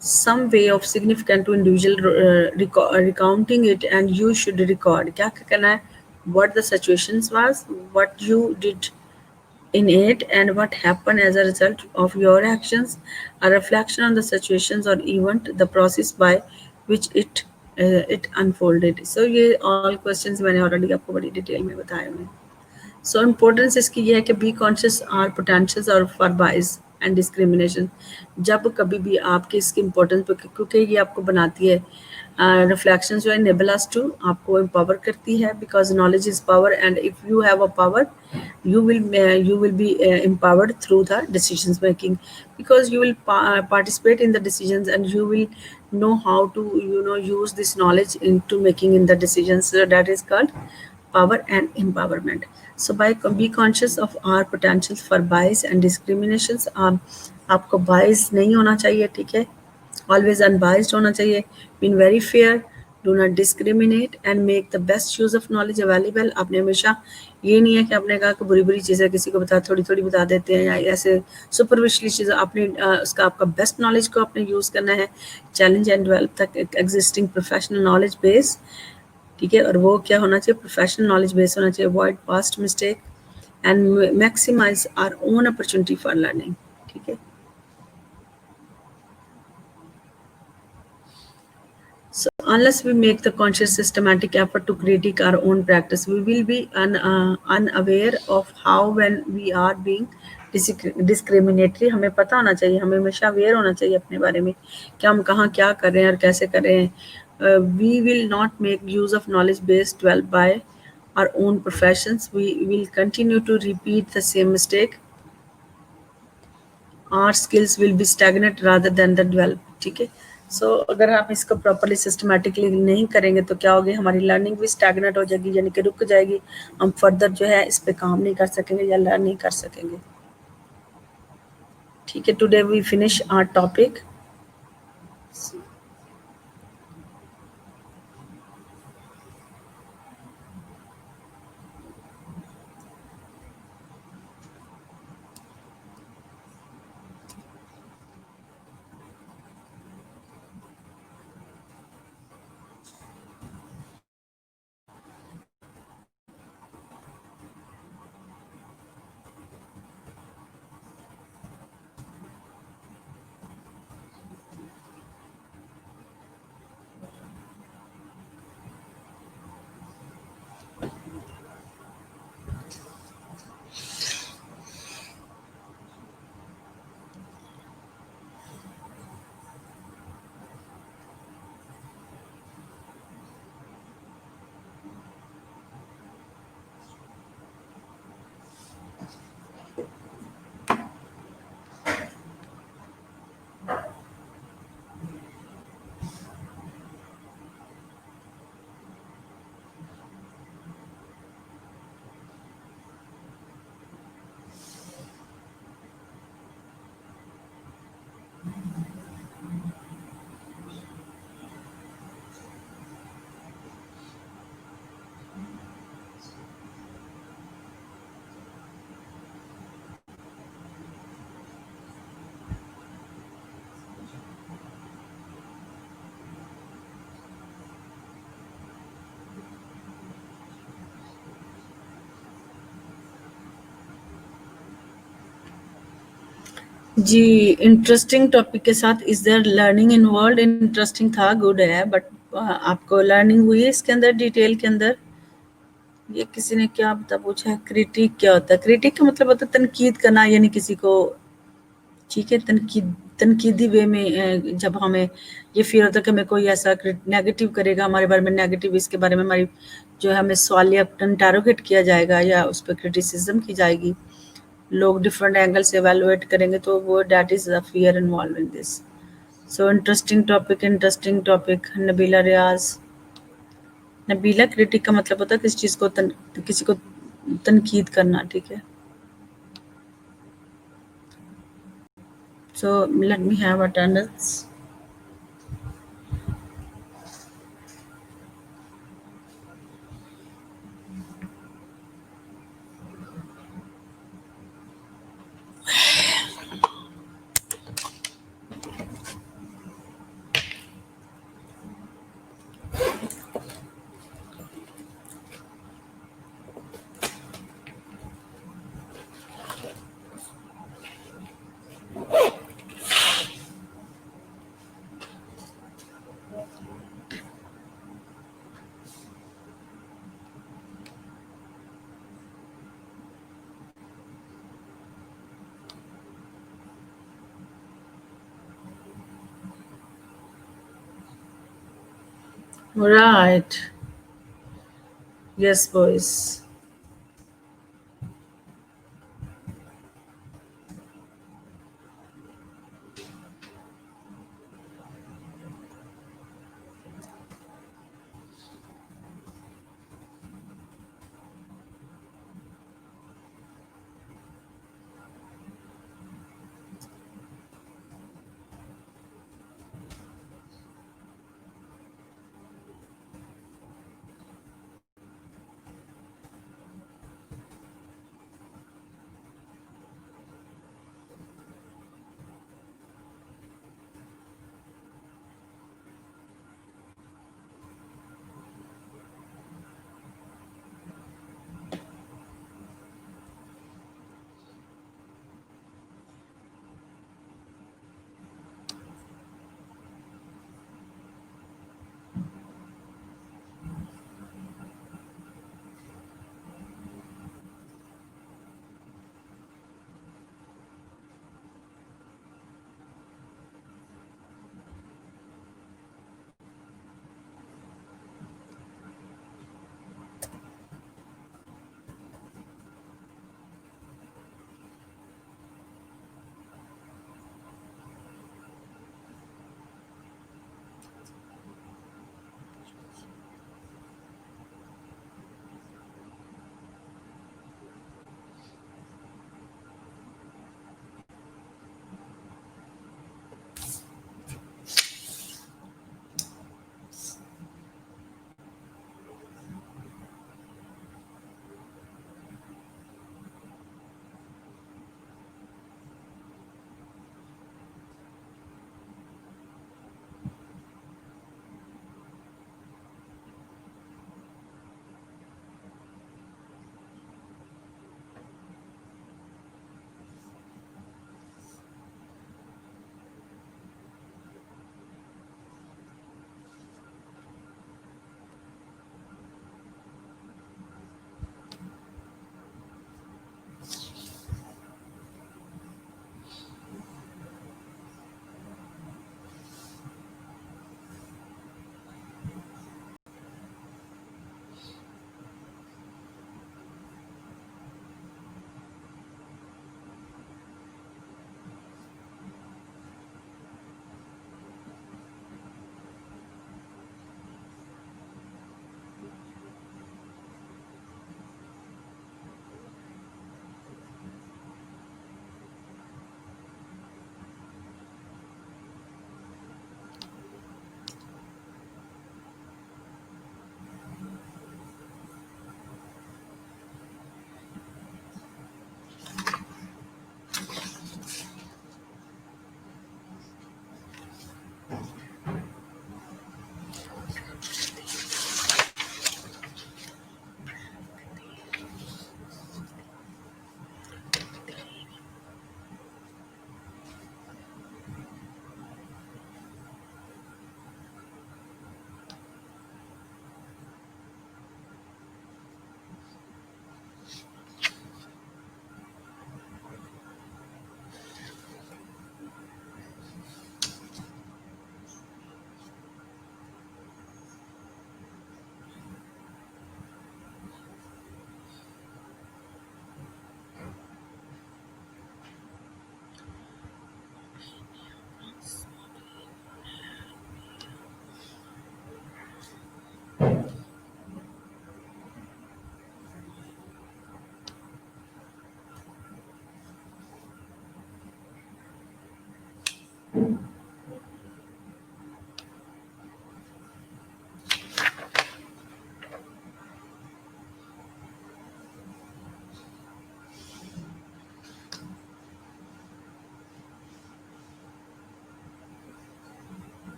Speaker 1: some way of significant to individual, recounting it and you should record क्या करना है, what the situations was, what you did in it and what happened as a result of your actions, a reflection on the situations or event, the process by which it unfolded। So ये all questions मैंने already आपको बड़ी detail में बताए हुए हैं। सो importance इसकी ये है कि बी कॉन्शियस आर पोटेंशियल्स और फॉर बाइस एंड डिस्क्रिमिनेशन। जब कभी भी आपकी इसकी इम्पोर्टेंस, क्योंकि ये आपको बनाती है रिफ्लेक्शन जो है इनेबल अस टू, आपको एम्पावर करती है, because knowledge is power and if you have a power you will be empowered through the decisions making, because you will participate in the decisions and you will know how to use this knowledge into making in the decisions. So that is called power and empowerment. So by be conscious of our potentials for bias and discriminations। आपको bias नहीं होना चाहिए, ठीक है, always unbiased होना चाहिए, been very fair, do not discriminate and make the best use of knowledge available. आपने हमेशा ये नहीं है कि आपने कहा कि बुरी बुरी चीज़ें किसी को बता, थोड़ी थोड़ी बता देते हैं या ऐसे सुपरफिशली चीज़ें, आपने उसका आपका बेस्ट नॉलेज को आपने यूज़ करना है। चैलेंज एंड डेवलप तक एग्जिस्टिंग प्रोफेशनल नॉलेज बेस, ठीक है, और वो क्या होना चाहिए, प्रोफेशनल नॉलेज बेस होना चाहिए, avoid past mistake and maximise our own opportunity for learning. ठीक है। So unless we make the conscious systematic effort to critique our own practice, we will be unaware of how when we are being discriminatory। हमें पता होना चाहिए, हमें हमेशा aware होना चाहिए अपने बारे में कि हम कहाँ क्या कर रहे हैं और कैसे कर रहे हैं। We will not make use of knowledge base developed by our own professions। We will continue to repeat the same mistake। Our skills will be stagnant rather than the develop. ठीक है। सो अगर हम इसको प्रॉपरली सिस्टमेटिकली नहीं करेंगे तो क्या होगी, हमारी लर्निंग भी स्टैग्नेंट हो जाएगी, यानी कि रुक जाएगी, हम फर्दर जो है इस पे काम नहीं कर सकेंगे या लर्न नहीं कर सकेंगे। ठीक है। Today we finish our topic. जी, इंटरेस्टिंग टॉपिक के साथ is there learning involved? Interesting था, गुड है, बट आपको लर्निंग हुई है इसके अंदर डिटेल के अंदर? ये किसी ने क्या बता पूछा है, क्रिटिक क्या होता है? क्रिटिक का मतलब होता है तनकीद करना, यानी किसी को, ठीक है, तनकीदी वे में जब हमें ये फ़ील होता है कि हमें कोई ऐसा नेगेटिव करेगा हमारे बारे में, नेगेटिव इसके बारे में हमारी जो है हमें सवालिया इंटेरोगेट किया जाएगा या उस पर क्रिटिसिज्म की जाएगी, लोग डिफरेंट एंगल से एवेलुएट करेंगे, तो वो that is the fear involve in this. So interesting topic. Nabeela Riaz. Nabeela, critic का मतलब होता है किसी चीज़ को किसी को तनकीद करना, ठीक है। So let me have attendance. Right. Yes, boys.